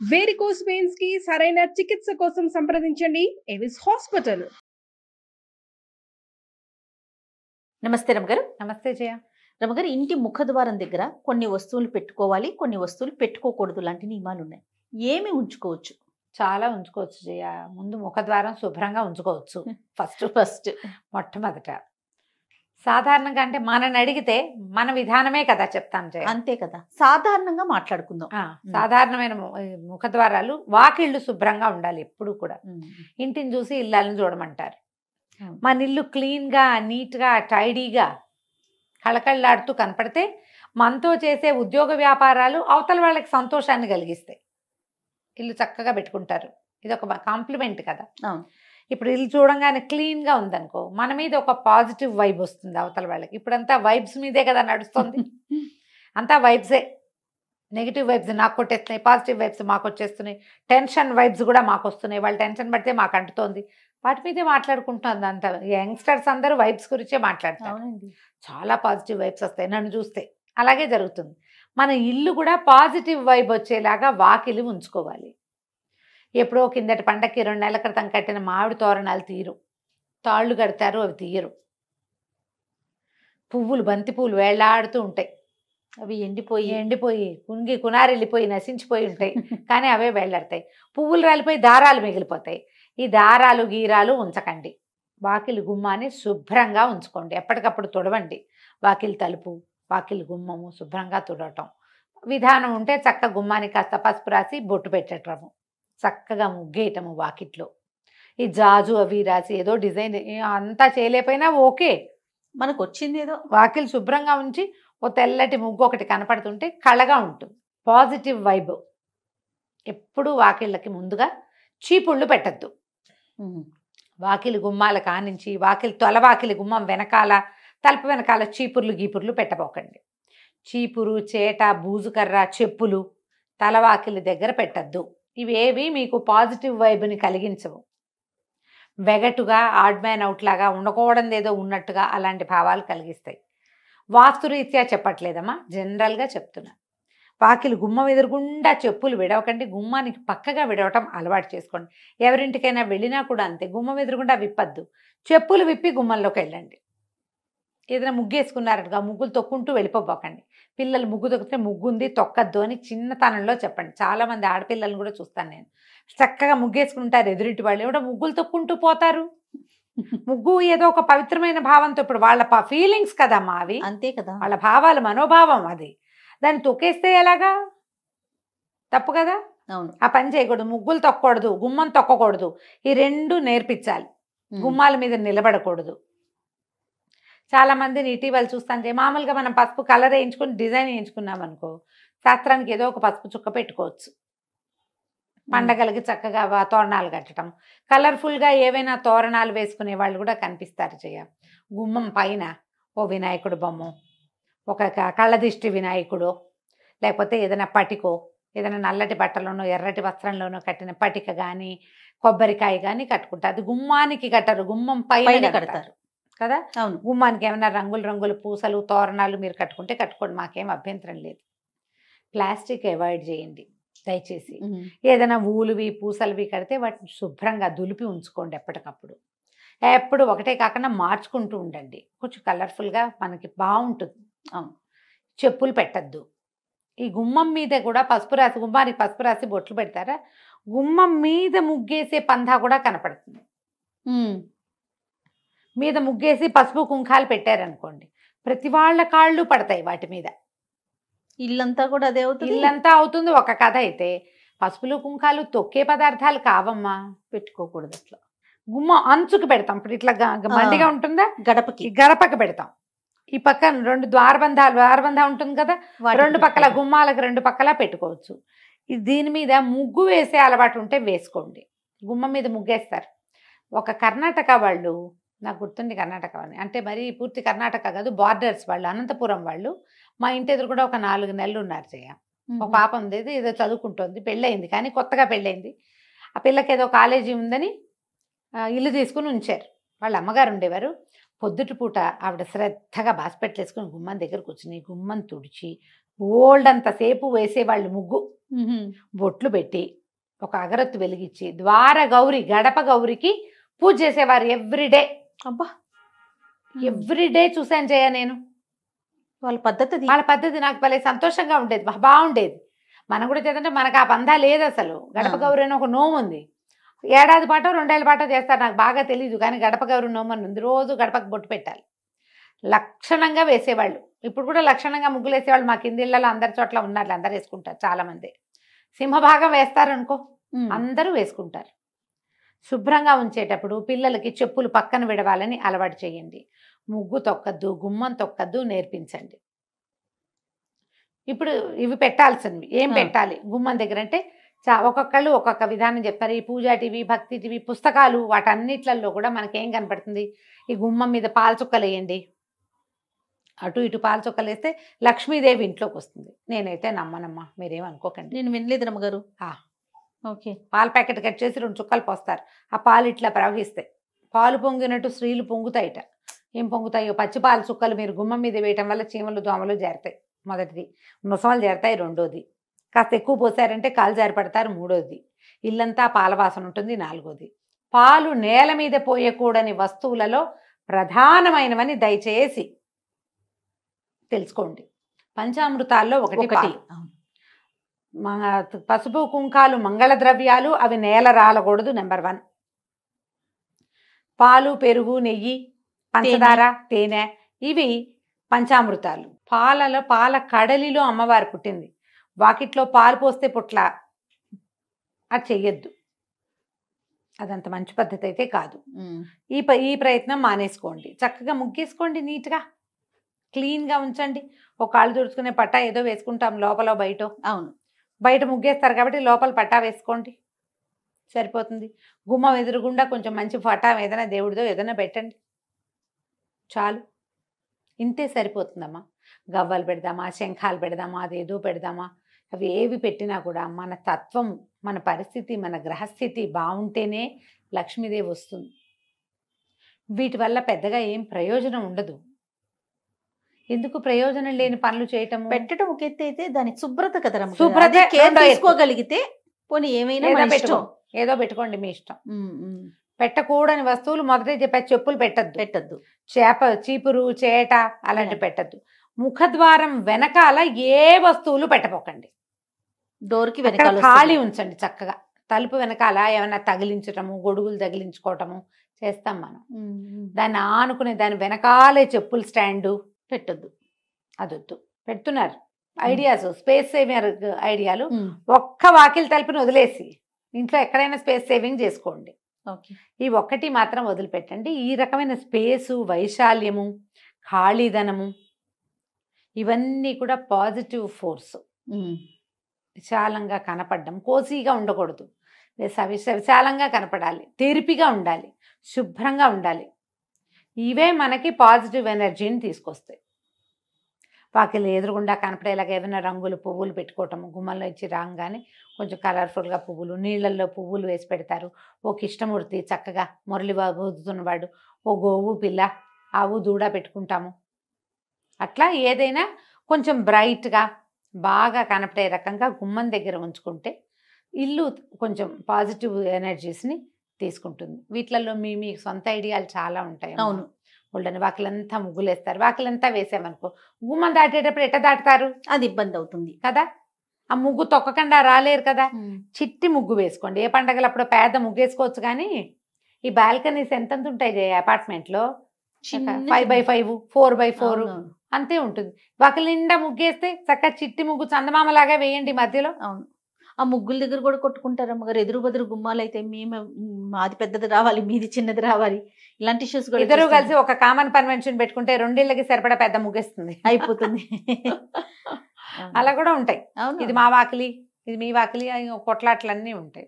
Varicose veins కి సరైన చికిత్స కోసం సంప్రదించండి ఎవిస్ హాస్పిటల్. నమస్తే రమగారు. నమస్తే జయ. రమగారు, ఇంటి ముఖద్వారం దగ్గర కొన్ని వస్తువులు పెట్టుకోవాలి, కొన్ని వస్తువులు పెట్టుకోకూడదు లాంటి నియమాలు ఉన్నాయి. ఏమి ఉంచుకోవచ్చు? చాలా ఉంచుకోవచ్చు జయ. ముందు ముఖద్వారం శుభ్రంగా ఉంచుకోవచ్చు. ఫస్ట్ మొట్టమొదట సాధారణంగా అంటే మనని అడిగితే మన విధానమే కదా చెప్తాం జయ. అంతే కదా, సాధారణంగా మాట్లాడుకుందాం. సాధారణమైన ముఖద్వారాలు, వాకిళ్ళు శుభ్రంగా ఉండాలి ఎప్పుడు కూడా. ఇంటిని చూసి ఇళ్ళని చూడమంటారు. మన ఇల్లు క్లీన్గా, నీట్గా, టైడీగా, కళకళలాడుతూ కనపడితే మనతో చేసే ఉద్యోగ వ్యాపారాలు అవతల వాళ్ళకి సంతోషాన్ని కలిగిస్తాయి. ఇల్లు చక్కగా పెట్టుకుంటారు. ఇది ఒక కాంప్లిమెంట్ కదా. ఇప్పుడు ఇల్లు చూడంగానే క్లీన్గా ఉందనుకో, మన మీద ఒక పాజిటివ్ వైబ్ వస్తుంది అవతల వాళ్ళకి. ఇప్పుడంతా వైబ్స్ మీదే కదా నడుస్తుంది. అంతా వైబ్సే. నెగిటివ్ వైబ్స్ నాకు కొట్టేస్తున్నాయి, పాజిటివ్ వైబ్స్ మాకు వచ్చేస్తున్నాయి, టెన్షన్ వైబ్స్ కూడా మాకు వస్తున్నాయి. వాళ్ళు టెన్షన్ పడితే మాకు అంటుతోంది. వాటి మీదే మాట్లాడుకుంటుంది అంత. యంగ్స్టర్స్ అందరూ వైబ్స్ గురించే మాట్లాడతారు. చాలా పాజిటివ్ వైబ్స్ వస్తాయి నన్ను చూస్తే. అలాగే జరుగుతుంది. మన ఇల్లు కూడా పాజిటివ్ వైబ్ వచ్చేలాగా వాకిలి ఉంచుకోవాలి. ఎప్పుడో కిందటి పండక్కి 2 నెలల క్రితం కట్టిన మామిడి తోరణాలు తీరు, తాళ్ళు కడతారు, అవి తీయరు. పువ్వులు, బంతి పువ్వులు వేళ్లాడుతూ ఉంటాయి. అవి ఎండిపోయి కుంగి కునారెళ్ళిపోయి నశించిపోయి ఉంటాయి, కానీ అవే వేళ్లాడతాయి. పువ్వులు రాలిపోయి దారాలు మిగిలిపోతాయి. ఈ దారాలు గీరాలు ఉంచకండి. వాకిలి గుమ్మాన్ని శుభ్రంగా ఉంచుకోండి. ఎప్పటికప్పుడు తుడవండి. వాకిలి తలుపు, వాకిలి గుమ్మము శుభ్రంగా తుడవటం. విధానం ఉంటే చక్క గుమ్మానికి కాస్త పసుపు రాసి బొట్టు పెట్టటము, చక్కగా ముగ్గేయటము వాకిట్లో. ఈ జాజు అవి రాసి ఏదో డిజైన్ అంతా చేయలేకపోయినా ఓకే, మనకు వచ్చింది ఏదో. వాకిలి శుభ్రంగా ఉంచి ఓ తెల్లటి ముగ్గు ఒకటి కనపడుతుంటే కళగా ఉంటుంది. Positive vibe. ఎప్పుడు వాకిళ్ళకి ముందుగా చీపుళ్ళు పెట్టద్దు. వాకిలి గుమ్మాల కానించి తొల వాకిలి గుమ్మం వెనకాల, తలుపు వెనకాల చీపుర్లు గీపుర్లు పెట్టబోకండి. చీపురు, చేట, బూజుకర్ర, చెప్పులు తలవాకిలి దగ్గర పెట్టద్దు. ఇవేవి మీకు పాజిటివ్ వైబ్ని కలిగించవు. వెగటుగా, ఆడ్ మ్యాన్ అవుట్ లాగా, ఉండకూడదు ఏదో ఉన్నట్టుగా అలాంటి భావాలు కలిగిస్తాయి. వాస్తురీత్యా చెప్పట్లేదమ్మా, జనరల్గా చెప్తున్నా. వాకిలి గుమ్మం ఎదురుగుండా చెప్పులు విడవకండి. గుమ్మానికి పక్కగా విడవటం అలవాటు చేసుకోండి. ఎవరింటికైనా వెళ్ళినా కూడా అంతే, గుమ్మం ఎదురుగుండా విప్పద్దు. చెప్పులు విప్పి గుమ్మంలోకి వెళ్ళండి. ఏదైనా ముగ్గేసుకున్నారనుకో, ముగ్గులు తొక్కుంటూ వెళ్ళిపోబోకండి. పిల్లలు ముగ్గు తొక్కితే ముగ్గు ఉంది తొక్కద్దు అని చిన్నతనంలో చెప్పండి. చాలామంది ఆడపిల్లలను కూడా చూస్తాను నేను. చక్కగా ముగ్గేసుకుంటారు ఎదురింటి వాళ్ళు, ఏమిటో ముగ్గులు తొక్కుంటూ పోతారు. ముగ్గు ఏదో ఒక పవిత్రమైన భావంతో, ఇప్పుడు వాళ్ళ ఫీలింగ్స్ కదమ్మా అవి. అంతే కదా, వాళ్ళ భావాలు, మనోభావం అది. దాన్ని తొక్కేస్తే ఎలాగా? తప్పు కదా. అవును, ఆ పని చేయకూడదు. ముగ్గులు తొక్కకూడదు, గుమ్మం తొక్కకూడదు. ఈ 2 నేర్పించాలి. గుమ్మాల మీద నిలబడకూడదు. చాలా మందిని ఇటీవల చూస్తాంటే, మామూలుగా మనం పసుపు కలర్ వేయించుకుని డిజైన్ వేయించుకున్నాం అనుకో, శాస్త్రానికి ఏదో ఒక పసుపు చుక్క పెట్టుకోవచ్చు. పండగలకి చక్కగా తోరణాలు కట్టడం, కలర్ఫుల్గా ఏవైనా తోరణాలు వేసుకునే వాళ్ళు కూడా కనిపిస్తారు జయ. గుమ్మం పైన ఓ వినాయకుడు బొమ్మ, ఒక కళ్ళదిష్టి వినాయకుడు, లేకపోతే ఏదైనా పటికో, ఏదైనా నల్లటి బట్టలోనో ఎర్రటి వస్త్రంలోనో కట్టిన పటిక కానీ, కొబ్బరికాయ కానీ కట్టుకుంటారు. అది గుమ్మానికి కట్టరు, గుమ్మం పైన కడతారు కదా. అవును, గుమ్మానికి ఏమైనా రంగుల పూసలు, తోరణాలు మీరు కట్టుకుంటే కట్టుకోండి, మాకేం అభ్యంతరం లేదు. ప్లాస్టిక్ అవాయిడ్ చేయండి దయచేసి. ఏదైనా ఊలువి, పూసలువి కడితే వాటిని శుభ్రంగా దులిపి ఉంచుకోండి ఎప్పటికప్పుడు. ఎప్పుడు ఒకటే కాకుండా మార్చుకుంటూ ఉండండి. కొంచెం కలర్ఫుల్గా మనకి బాగుంటుంది. చెప్పులు పెట్టద్దు. ఈ గుమ్మం మీద కూడా పసుపు రాసి, గుమ్మానికి పసుపు రాసి బొట్లు పెడతారా, గుమ్మం మీద ముగ్గేసే పందా కూడా కనపడుతుంది. మీద ముగ్గేసి పసుపు కుంకాలు పెట్టారనుకోండి, ప్రతి వాళ్ళ కాళ్ళు పడతాయి వాటి మీద. ఇల్లంతా కూడా అదే అవుతుంది. ఇల్లంతా అవుతుంది. ఒక కథ అయితే పసుపులు కుంకాలు తొక్కే పదార్థాలు కావమ్మా, పెట్టుకోకూడదు. అట్లా గుమ్మ అంచుకు పెడతాం. ఇప్పుడు ఇట్లా మండిగా ఉంటుందా, గడపకి పెడతాం. ఈ పక్క 2 ద్వారబంధం ఉంటుంది కదా, 2 పక్కల గుమ్మాలకు 2 పక్కల పెట్టుకోవచ్చు. దీని మీద ముగ్గు వేసే అలవాటు ఉంటే వేసుకోండి. గుమ్మం మీద ముగ్గేస్తారు. ఒక కర్ణాటక వాళ్ళు, నాకు గుర్తుంది కర్ణాటక అని, అంటే మరి పూర్తి కర్ణాటక కాదు, బార్డర్స్ వాళ్ళు, అనంతపురం వాళ్ళు. మా ఇంటి ఎదురు కూడా ఒక 4 నెలలు ఉన్నారు జయ. ఒక పాప ఉంది, ఏదో చదువుకుంటుంది, పెళ్ళయింది, కానీ కొత్తగా పెళ్ళయింది. ఆ పిల్లకి ఏదో కాలేజీ ఉందని ఇల్లు తీసుకుని ఉంచారు. వాళ్ళ అమ్మగారు ఉండేవారు. పొద్దుటి పూట ఆవిడ శ్రద్ధగా బాస్పెట్లు వేసుకుని గుమ్మం దగ్గర కూర్చుని గుమ్మం తుడిచి బోల్డ్ అంతసేపు వేసేవాళ్ళు ముగ్గు. బొట్లు పెట్టి ఒక అగరత్తు వెలిగించి ద్వార గౌరి గడప గౌరికి పూజ చేసేవారు ఎవ్రీడే. అబ్బా, ఎవ్రీడే చూసాను జయ నేను. వాళ్ళ పద్ధతి అది. వాళ్ళ పద్ధతి నాకు భలే సంతోషంగా ఉండేది, బాగుండేది. మనం కూడా చేద్దంటే మనకు ఆ పందా లేదు అసలు. గడప గౌరి అని ఒక నోము ఉంది, ఏడాది పాటో 2 ఏళ్ళ పాటో చేస్తారు, నాకు బాగా తెలీదు. కానీ గడప గౌరి నోము అని ఉంది, రోజు గడపకు బొట్టు పెట్టాలి. లక్షణంగా వేసేవాళ్ళు. ఇప్పుడు కూడా లక్షణంగా ముగ్గులు వేసేవాళ్ళు మా కింది ఇళ్ళలో అందరి చోట్ల ఉన్నారు, అందరు వేసుకుంటారు. చాలా మంది సింహభాగం వేస్తారు అనుకో, అందరూ వేసుకుంటారు. శుభ్రంగా ఉంచేటప్పుడు పిల్లలకి చెప్పులు పక్కన విడవాలని అలవాటు చేయండి. ముగ్గు తొక్కద్దు, గుమ్మం తొక్కద్దు నేర్పించండి. ఇప్పుడు ఇవి పెట్టాల్సినవి ఏం పెట్టాలి గుమ్మం దగ్గర అంటే ఒక్కొక్కళ్ళు ఒక్కొక్క విధానం చెప్తారు. ఈ పూజా టీవీ, భక్తి టీవీ, పుస్తకాలు, వాటన్నిట్లలో కూడా మనకేం కనపడుతుంది, ఈ గుమ్మం మీద పాలచుక్కలు వేయండి. అటు ఇటు పాలచుక్కలు వేస్తే లక్ష్మీదేవి ఇంట్లోకి వస్తుంది. నేనైతే నమ్మనమ్మా, మీరేమనుకోకండి. నేను వినలేదు రమ్మగారు. ఓకే, పాల ప్యాకెట్ కట్ చేసి 2 చుక్కలు పోస్తారు, ఆ పాలు ఇట్లా ప్రవహిస్తాయి. పాలు పొంగినట్టు స్త్రీలు పొంగుతాయిట. ఏం పొంగుతాయో, పచ్చి పాల చుక్కలు మీరు గుమ్మం మీద వేయటం వల్ల చీమలు దోమలు చేరుతాయి. మొదటిది. ముసమలు చేరుతాయి. రెండోది, కాస్త ఎక్కువ పోసారంటే కాలు జారిపడతారు. మూడోది, ఇల్లంతా పాల వాసన ఉంటుంది. నాలుగోది, పాలు నేల మీద పోయకూడని వస్తువులలో ప్రధానమైనవని దయచేసి తెలుసుకోండి. పంచామృతాల్లో ఒకటి పాలు. పసుపు కుంకాలు మంగళ ద్రవ్యాలు, అవి నేల రాలకూడదు. నెంబర్ 1. పాలు, పెరుగు, నెయ్యి, పంచదార, తేనె, ఇవి పంచామృతాలు. పాల కడలిలో అమ్మవారు పుట్టింది. వాకిట్లో పాలు పోస్తే పుట్ల, అది చెయ్యొద్దు. అదంత మంచి పద్ధతి అయితే కాదు. ఈ ప్రయత్నం మానేసుకోండి. చక్కగా ముగ్గేసుకోండి, నీట్గా క్లీన్గా ఉంచండి. ఒక కాళ్ళు తుడుచుకునే పట్టా ఏదో వేసుకుంటాం లోపల బయట. అవును, బయట ముగ్గేస్తారు కాబట్టి లోపల పట్టా వేసుకోండి, సరిపోతుంది. గుమ్మం ఎదురుగుండా కొంచెం మంచి పట్టా ఏదైనా దేవుడిదో ఏదైనా పెట్టండి, చాలు. ఇంతే సరిపోతుందమ్మా. గవ్వలు పెడదామా, శంఖాలు పెడదామా, అదేదో పెడదామా, అవి ఏవి పెట్టినా కూడా మన తత్వం, మన పరిస్థితి, మన గ్రహస్థితి బాగుంటేనే లక్ష్మీదేవి వస్తుంది. వీటి వల్ల పెద్దగా ఏం ప్రయోజనం ఉండదు. ఎందుకు ప్రయోజనం లేని పనులు చేయటం? పెట్టడం ఒక ఎత్తు అయితే దాని శుభ్రత కదా, శుభ్రత తీసుకోగలిగితే పోనీ ఏమైనా ఏదో పెట్టుకోండి, మీ ఇష్టం. పెట్టకూడని వస్తువులు మొదటే చెప్పారు. చెప్పులు పెట్టద్దు, చీపురు, చేట అలాంటి పెట్టద్దు. ముఖద్వారం వెనకాల ఏ వస్తువులు పెట్టపోకండి. డోర్కి వెనకాల ఖాళీ ఉంచండి చక్కగా. తలుపు వెనకాల ఏమైనా తగిలించటము, గొడుగులు తగిలించుకోవటము చేస్తాం మనం. దాన్ని ఆనుకునే దాని వెనకాలే చెప్పుల స్టాండు పెట్టద్దు, అదొద్దు. పెడుతున్నారు ఐడియాస్, స్పేస్ సేవింగ్ ఐడియాలు. ఒక్క వాకిలి తలుపుని వదిలేసి ఇంట్లో ఎక్కడైనా స్పేస్ సేవింగ్ చేసుకోండి. ఈ ఒక్కటి మాత్రం వదిలిపెట్టండి. ఈ రకమైన స్పేసు, వైశాల్యము, ఖాళీదనము, ఇవన్నీ కూడా పాజిటివ్ ఫోర్స్. విశాలంగా కనపడడం, కోసీగా ఉండకూడదు, విశాలంగా కనపడాలి, తెరిపిగా ఉండాలి, శుభ్రంగా ఉండాలి. ఇవే మనకి పాజిటివ్ ఎనర్జీని తీసుకొస్తాయి. వాకిలి ఎదురుగుండా కనపడేలాగా ఏమైనా రంగులు, పువ్వులు పెట్టుకోవటము. గుమ్మంలో ఇచ్చి రాగానే కొంచెం కలర్ఫుల్గా పువ్వులు, నీళ్ళల్లో పువ్వులు వేసి పెడతారు. ఓ కృష్ణమూర్తి చక్కగా మురళిబాబు ఊదుతున్నవాడు, ఓ గోవు పిల్ల, ఆవు దూడ పెట్టుకుంటాము. అట్లా ఏదైనా కొంచెం బ్రైట్గా బాగా కనపడే రకంగా గుమ్మం దగ్గర ఉంచుకుంటే ఇల్లు కొంచెం పాజిటివ్ ఎనర్జీస్ని తీసుకుంటుంది. వీటిలలో మీ సొంత ఐడియాలు చాలా ఉంటాయి. అవును, వాళ్ళని వాకిలంతా ముగ్గులేస్తారు. వాకిలంతా వేసామనుకో, గుమ్మం దాటేటప్పుడు ఎట్ట దాటుతారు? అది ఇబ్బంది అవుతుంది కదా. ఆ ముగ్గు తొక్కకుండా రాలేరు కదా. చిట్టి ముగ్గు వేసుకోండి. ఏ పండగలప్పుడు పెద్ద ముగ్గు వేసుకోవచ్చు, కానీ ఈ బాల్కనీస్ ఎంతంత ఉంటాయి అపార్ట్మెంట్లో, 5x5, 4x4 అంతే ఉంటుంది. వాకిలి నిండా ముగ్గేస్తే చక్కగా చిట్టి ముగ్గు చందమామలాగా వేయండి మధ్యలో. అవును, ఆ ముగ్గుల దగ్గర కూడా కొట్టుకుంటారు అమ్మగారు. ఎదురు బదురు గుమ్మాలు అయితే మాది పెద్దది రావాలి, మీది చిన్నది రావాలి, ఇలాంటి ఇష్యూస్ కూడా. ఇద్దరు కలిసి ఒక కామన్ కన్వెన్షన్ పెట్టుకుంటే 2 ఇళ్ళకి సరిపడా పెద్ద ముగ్గేస్తుంది, అయిపోతుంది. అలా కూడా ఉంటాయి. ఇది మా వాకిలి, ఇది మీ వాకిలి, కొట్లాట్లన్నీ ఉంటాయి.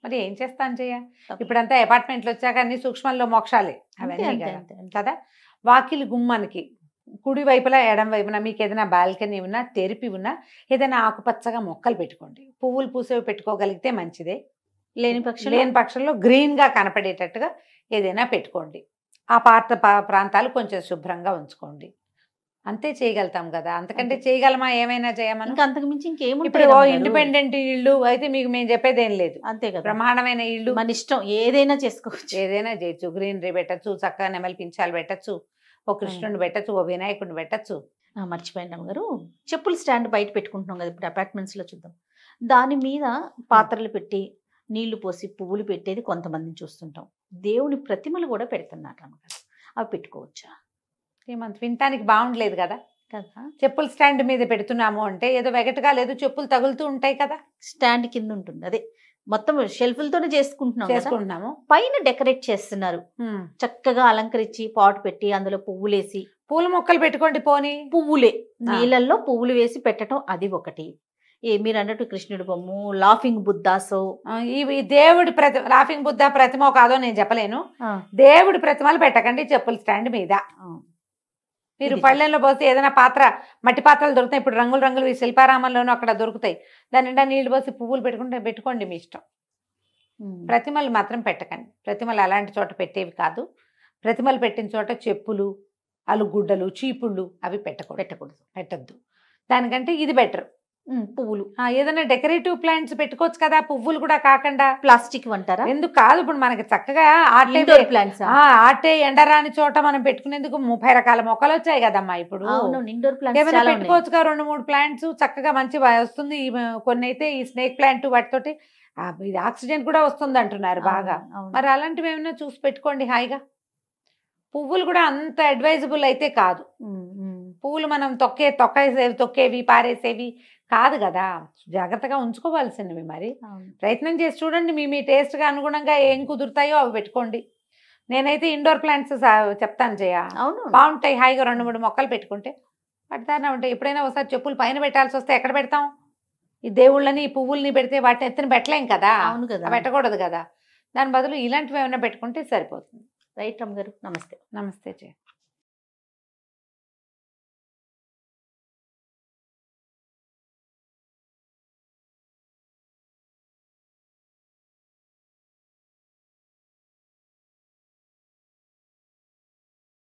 మరి ఏం చేస్తాను చెయ్య. ఇప్పుడంతా అపార్ట్మెంట్లు వచ్చాక అన్ని సూక్ష్మంలో మోక్షాలే అవన్నీ కదా. వాకిలి గుమ్మానికి కుడి వైపులా ఎడం వైపున మీకు ఏదైనా బాల్కనీ ఉన్నా, తెరిపి ఉన్నా, ఏదైనా ఆకుపచ్చగా మొక్కలు పెట్టుకోండి. పువ్వులు పూసేవి పెట్టుకోగలిగితే మంచిదే. లేని పక్షంలో గ్రీన్గా కనపడేటట్టుగా ఏదైనా పెట్టుకోండి. ఆ ప్రాంతాలు కొంచెం శుభ్రంగా ఉంచుకోండి. అంతే చేయగలుగుతాం కదా, అంతకంటే అంతే. చేయగలమా, ఏమైనా చేయమని. ఇంకా అంతకు మించి ఇప్పుడు ఇంకేముంటాయి ఇండిపెండెంట్ ఇల్లు అయితే మీకు మేము చెప్పేది ఏం లేదు, అంతే కదా, బ్రహ్మాండమైన ఇల్లు, మన ఇష్టం ఏదైనా చేసుకోవచ్చు. ఏదైనా చేయొచ్చు. గ్రీనరీ పెట్టచ్చు, చక్కగా నెమలి పించాలు పెట్టచ్చు, ఓ కృష్ణుడిని పెట్టచ్చు, ఓ వినాయకుడిని పెట్టచ్చు. మర్చిపోయింది అమ్మగారు, చెప్పుల స్టాండ్ బయట పెట్టుకుంటున్నాం కదా ఇప్పుడు అపార్ట్మెంట్స్ లో చూద్దాం, దాని మీద పాత్రలు పెట్టి నీళ్లు పోసి పువ్వులు పెట్టేది కొంతమందిని చూస్తుంటాం. దేవుని ప్రతిమలు కూడా పెడుతున్నారు అమ్మగారు, అవి పెట్టుకోవచ్చా? ఏమంత వినటానికి బాగుండలేదు కదా. కదా, చెప్పుల స్టాండ్ మీద పెడుతున్నాము అంటే ఏదో వెగటగా లేదు, చెప్పులు తగులుతూ ఉంటాయి కదా, స్టాండ్ కింద ఉంటుంది, అదే మొత్తం షెల్ఫ్లతోనే చేసుకుంటున్నాం కదా. చేసుకుంటున్నాము. పైన డెకరేట్ చేస్తున్నారు, చక్కగా అలంకరించి పాట్ పెట్టి అందులో పువ్వులేసి, పూల మొక్కలు పెట్టుకోండి పోనీ. పువ్వులే నీళ్ళల్లో పువ్వులు వేసి పెట్టడం, అది ఒకటి. మీరు అన్నట్టు కృష్ణుడి బొమ్మ, లాఫింగ్ బుద్ధాసో, ఇవి దేవుడి లాఫింగ్ బుద్ధ ప్రతిమ కాదో నేను చెప్పలేను. దేవుడి ప్రతిమలు పెట్టకండి చెప్పుల స్టాండ్ మీద. మీరు పళ్ళెంలో పోసి ఏదైనా పాత్ర, మట్టి పాత్రలు దొరుకుతాయి ఇప్పుడు, రంగులు రంగులు ఈ శిల్పారామంలోనూ అక్కడ దొరుకుతాయి, దాని నిండా నీళ్లు పోసి పువ్వులు పెట్టుకోండి మీ ఇష్టం. ప్రతిమలు మాత్రం పెట్టకండి, ప్రతిమలు అలాంటి చోట పెట్టేవి కాదు. ప్రతిమలు పెట్టిన చోట చెప్పులు, అలుగుడ్డలు, చీపుళ్ళు అవి పెట్టద్దు. దానికంటే ఇది బెటర్. పువ్వులు ఏదైనా డెకరేటివ్ ప్లాంట్స్ పెట్టుకోవచ్చు కదా, పువ్వులు కూడా కాకుండా. ప్లాస్టిక్ అంటారా? ఎందుకు కాదు, ఇప్పుడు మనకి చక్కగా ప్లాంట్స్ ఆటే ఎండరాని చోట మనం పెట్టుకునేందుకు 30 రకాల మొక్కలు వచ్చాయి కదమ్మా ఇప్పుడు. ఇండోర్ ఏమైనా ప్లాంట్స్ పెట్టుకోవచ్చుగా 2-3 ప్లాంట్స్ చక్కగా మంచి వస్తుంది. కొన్ని అయితే ఈ స్నేక్ ప్లాంట్ వాటితోటి ఇది ఆక్సిజన్ కూడా వస్తుంది అంటున్నారు బాగా. మరి అలాంటివి ఏమైనా చూసి పెట్టుకోండి హాయిగా. పువ్వులు కూడా అంత అడ్వైజబుల్ అయితే కాదు. పువ్వులు మనం తొక్కేవి పారేసేవి కాదు కదా, జాగ్రత్తగా ఉంచుకోవాల్సినవి. మరి ప్రయత్నం చేసి చూడండి, మీ టేస్ట్గా అనుగుణంగా ఏం కుదురుతాయో అవి పెట్టుకోండి. నేనైతే ఇండోర్ ప్లాంట్స్ చెప్తాను జయ, బాగుంటాయి. హాయిగా 2-3 మొక్కలు పెట్టుకుంటే పడతానే ఉంటాయి. ఎప్పుడైనా ఒకసారి చెప్పులు పైన పెట్టాల్సి వస్తే ఎక్కడ పెడతాం? ఈ దేవుళ్ళని ఈ పువ్వుల్ని పెడితే వాటిని ఎత్తున పెట్టలేం కదా, పెట్టకూడదు కదా. దాని బదులు ఇలాంటివి ఏమైనా పెట్టుకుంటే సరిపోతుంది. రైట్ రమ్మ గారు, నమస్తే. నమస్తే జయ.